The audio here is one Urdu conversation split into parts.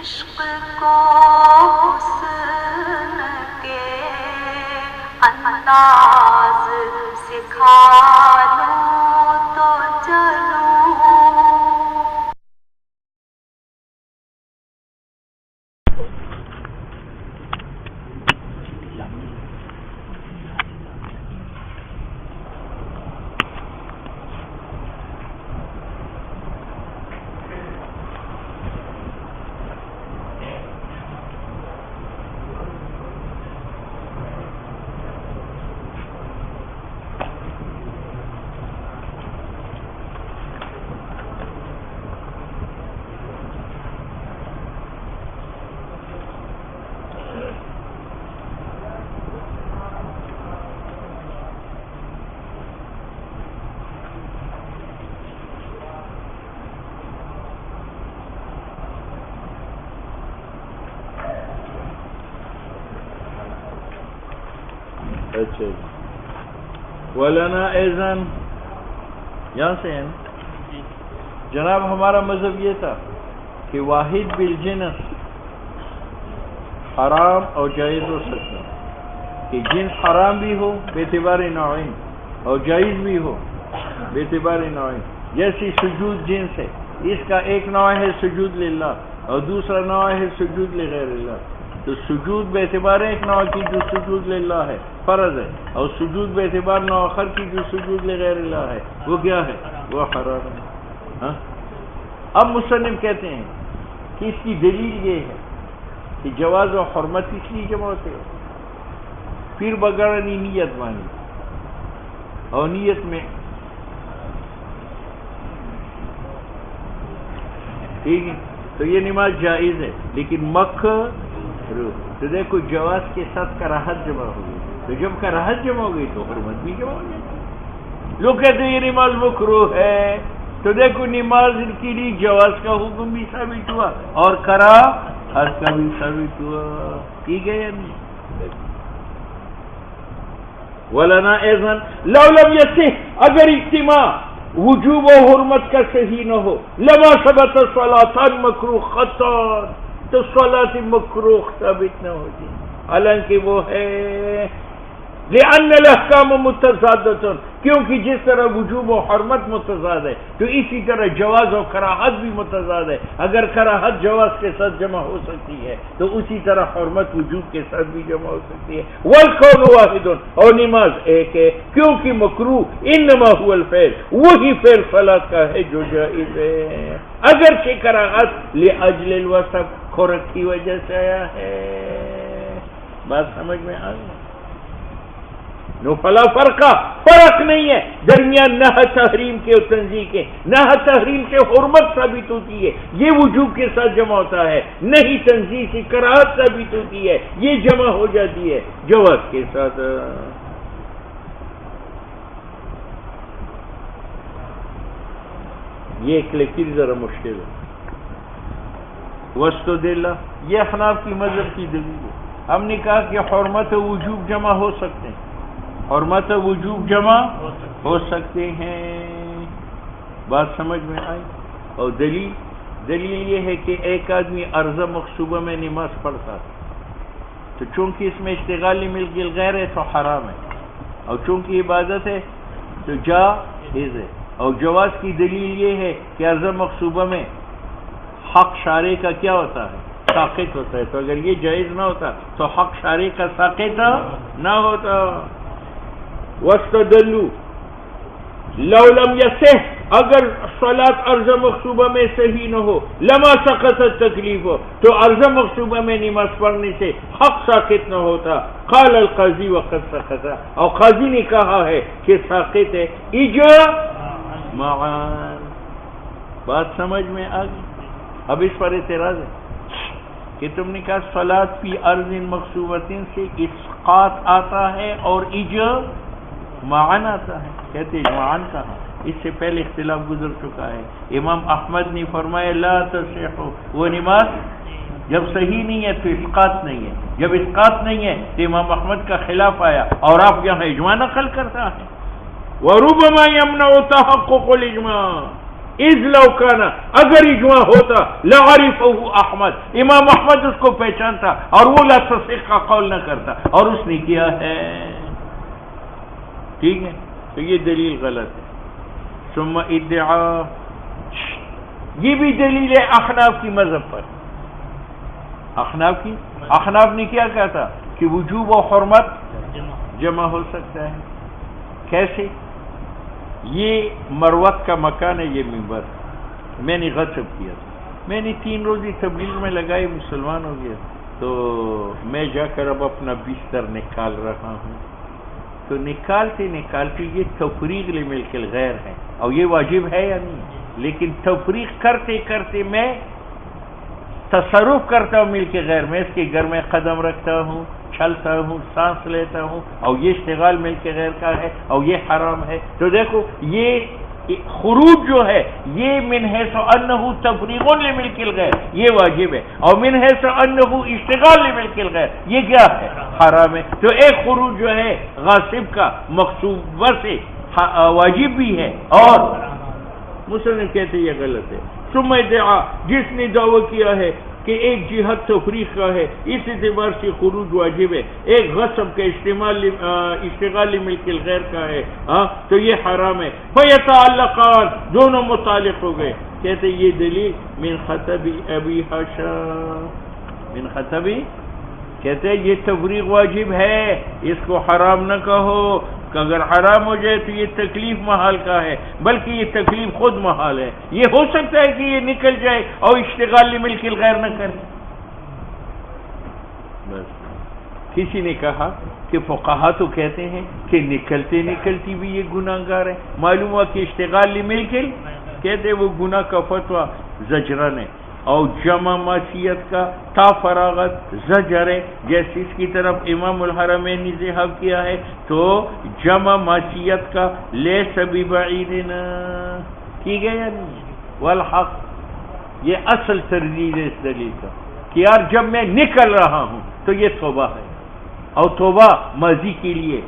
عشق کو حسن کے انداز سکھا لوں تو چلوں. اچھا جی. وَلَنَا اَيْضًا یہاں سے ہیں جناب. ہمارا مذہب یہ تھا کہ واحد بالجنس حرام اور جائز ہو سکتا ہے، کہ جنس حرام بھی ہو بے اعتبار نوعین اور جائز بھی ہو بے اعتبار نوعین. جیسی سجود جنس ہے، اس کا ایک نوع ہے سجود للہ اور دوسرا نوع ہے سجود لغیر اللہ. تو سجود بے اعتبار ایک نوع کی جو سجود للہ ہے فرض ہے، اور سجود بے اعتبار نوع آخر کی جو سجود لغیر اللہ ہے وہ کیا ہے؟ وہ حرام ہے. ہاں؟ اب مصنف کہتے ہیں کہ اس کی دلیل یہ ہے کہ جواز و حرمت اس لیے جمع ہوتے ہو پھر بگڑنی نیت مانی، اور نیت میں ٹھیک ہے تو یہ نماز جائز ہے، لیکن تو دیکھو جواز کے ساتھ کراہت جمع ہو گئی، تو جب کراہت جمع ہو گئی تو حرمت بھی جمع ہو جائے. لوگ کہتے ہیں یہ نماز مکروہ ہے، تو دیکھو نماز کے لیے جواز کا حکم بھی ثابت ہوا اور کراہت کا بھی ثابت ہوا. ٹھیک ہے یا نہیں؟ وَلَنَا اَيْضًا لَوْ لَمْ يَصِحْ اگر اجتماع وجوب و حرمت کا صحیح نہ ہو لما ثبت صلاتان مکروہتان تو صلاۃ مکروہ ثابت نہ ہوتی، حالانکہ وہ ہے لأن الاحکام متضادۃ، کیونکہ جس طرح وجوب و حرمت متضاد ہے تو اسی طرح جواز و کراہت بھی متضاد ہے. اگر کراہت جواز کے ساتھ جمع ہو سکتی ہے تو اسی طرح حرمت وجوب کے ساتھ بھی جمع ہو سکتی ہے. والکون واحد، اور نماز ایک ہے، کیونکہ مکروہ انما هو الفعل، وہی فعل صلاۃ کا ہے جو جائز ہے، اگرچہ کراہت لاجل الوصف کھورک کی وجہ سے آیا ہے. بات سمجھ میں آ گئی؟ نو فلا فرق نہیں ہے درمیان نہ تحریم کے اور تنزیہ کے. نہ تحریم سے حرمت ثابت ہوتی ہے، یہ وجوب کے ساتھ جمع ہوتا ہے، نہیں تنزیہ سے کراہت ثابت ہوتی ہے، یہ جمع ہو جاتی ہے جواز کے ساتھ. یہ ایک لیکن ذرا مشکل ہے. واستدل، یہ احناف کی مذہب کی دلیل ہے. ہم نے کہا کہ حرمت و وجوب جمع ہو سکتے ہیں، حرمت و وجوب جمع ہو سکتے ہیں. بات سمجھ میں آئی؟ اور دلیل یہ ہے کہ ایک آدمی عرضہ مقصوبہ میں نماز پڑھتا تو چونکہ اس میں اشتغال ملک الغیر ہے تو حرام ہے، اور چونکہ عبادت ہے تو جائز ہے. اور جواز کی دلیل یہ ہے کہ عرضہ مقصوبہ میں حق شارع کا کیا ہوتا ہے؟ ساقط ہوتا ہے. تو اگر یہ جائز نہ ہوتا تو حق شارع کا ساقط نہ ہوتا. واستدلوا لو لم يصح اگر صلاۃ عرضہ مقصوبہ میں صحیح نہ ہو لما سقط التکلیف ہو تو عرضہ مقصوبہ میں نماز پڑھنے سے حق ساقط نہ ہوتا. قال القاضی وقد سقط، اور قاضی نے کہا ہے کہ ساقط ہے اجماعا. بات سمجھ میں آ گئی؟ اب اس پر اعتراض ہے کہ تم نے کہا صلاۃ فی عرض مقصوبۃ سے اسقاط آتا ہے اور اجماعاً آتا ہے. کہتے اجماعاً کہا، اس سے پہلے اختلاف گزر چکا ہے. امام احمد نے فرمایا لا تصح، وہ نماز جب صحیح نہیں ہے تو اسقاط نہیں ہے، جب اسقاط نہیں ہے تو امام احمد کا خلاف آیا اور آپ یہاں اجماع نقل کرتا ہے. وربما يمنع تحقق الاجماع، اذ لو کانا، اگر اجماع ہوتا لعرفہ احمد، امام احمد اس کو پہچانتا اور وہ لا تصدیق کا قول نہ کرتا، اور اس نے کیا ہے. ٹھیک ہے، تو یہ دلیل غلط ہے. ثم ادعا، یہ بھی دلیل ہے احناف کی مذہب پر. احناف نے کیا کہا تھا کہ وجوب و حرمت جمع ہو سکتا ہے. کیسے؟ یہ مروت کا مکان ہے، یہ منبر، میں نے غصب کیا تھا، میں نے 3 روزی تبلیغ میں لگائی، مسلمان ہو گیا، تو میں جا کر اب اپنا بستر نکال رہا ہوں. تو نکالتے یہ تفریق لملک الغیر ہے، اور یہ واجب ہے یا نہیں؟ لیکن تفریق کرتے میں تصرف کرتا ہوں ملک غیر میں، اس کے گھر میں قدم رکھتا ہوں، چلتا ہوں، سانس لیتا ہوں، اور یہ اشتغال ملک غیر کا ہے اور یہ حرام ہے. تو دیکھو یہ خروج جو ہے یہ من حیث انہ تفریق لملک الغیر یہ واجب ہے، اور من حیث انہ اشتغال لملک الغیر یہ کیا ہے؟ حرام ہے. تو ایک خروج جو ہے غاصب کا مقصوبہ سے واجب بھی ہے، اور مسلم کہتے یہ غلط ہے. ثم ادعا، جس نے دعویٰ کیا ہے کہ ایک جہت تفریق کا ہے، اس اعتبار سے خروج واجب ہے، ایک غصب کا اشتغال ملک الغیر کا ہے، تو یہ حرام ہے. فیتعلقان، دونوں متعلق ہو گئے. کہتے یہ دلیل من خطب ابی حشا، من خطبی، کہتے ہیں یہ تفریق واجب ہے، اس کو حرام نہ کہو، کہ اگر حرام ہو جائے تو یہ تکلیف محال کا ہے، بلکہ یہ تکلیف خود محال ہے. یہ ہو سکتا ہے کہ یہ نکل جائے اور اشتغال لملک الغیر نہ کرے. بس کسی نے کہا کہ فقہا تو کہتے ہیں کہ نکلتی بھی یہ گناہ گار ہے. معلوم ہوا کہ اشتغال لملک کہتے وہ گناہ کا فتویٰ زجرن ہے، اور جمع معصیت کا تا فراغت زجر ہے، جیسے اس کی طرف امام الحرمین نے ذہاب کیا ہے. تو جمع معصیت کا لیس ببعید کی گیا نہیں. والحق، یہ اصل تردید ہے اس دلیل کا کہ یار جب میں نکل رہا ہوں تو یہ توبہ ہے، اور توبہ ماضی کے لیے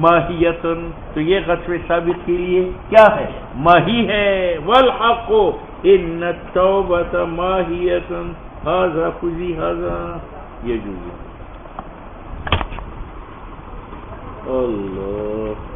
ماہیتن، تو یہ غصب ثابت کے لیے کیا ہے؟ ماہی ہے. والحق ان التوبۃ ماہیۃ ھذا فذی ھذا یجوز. اللہ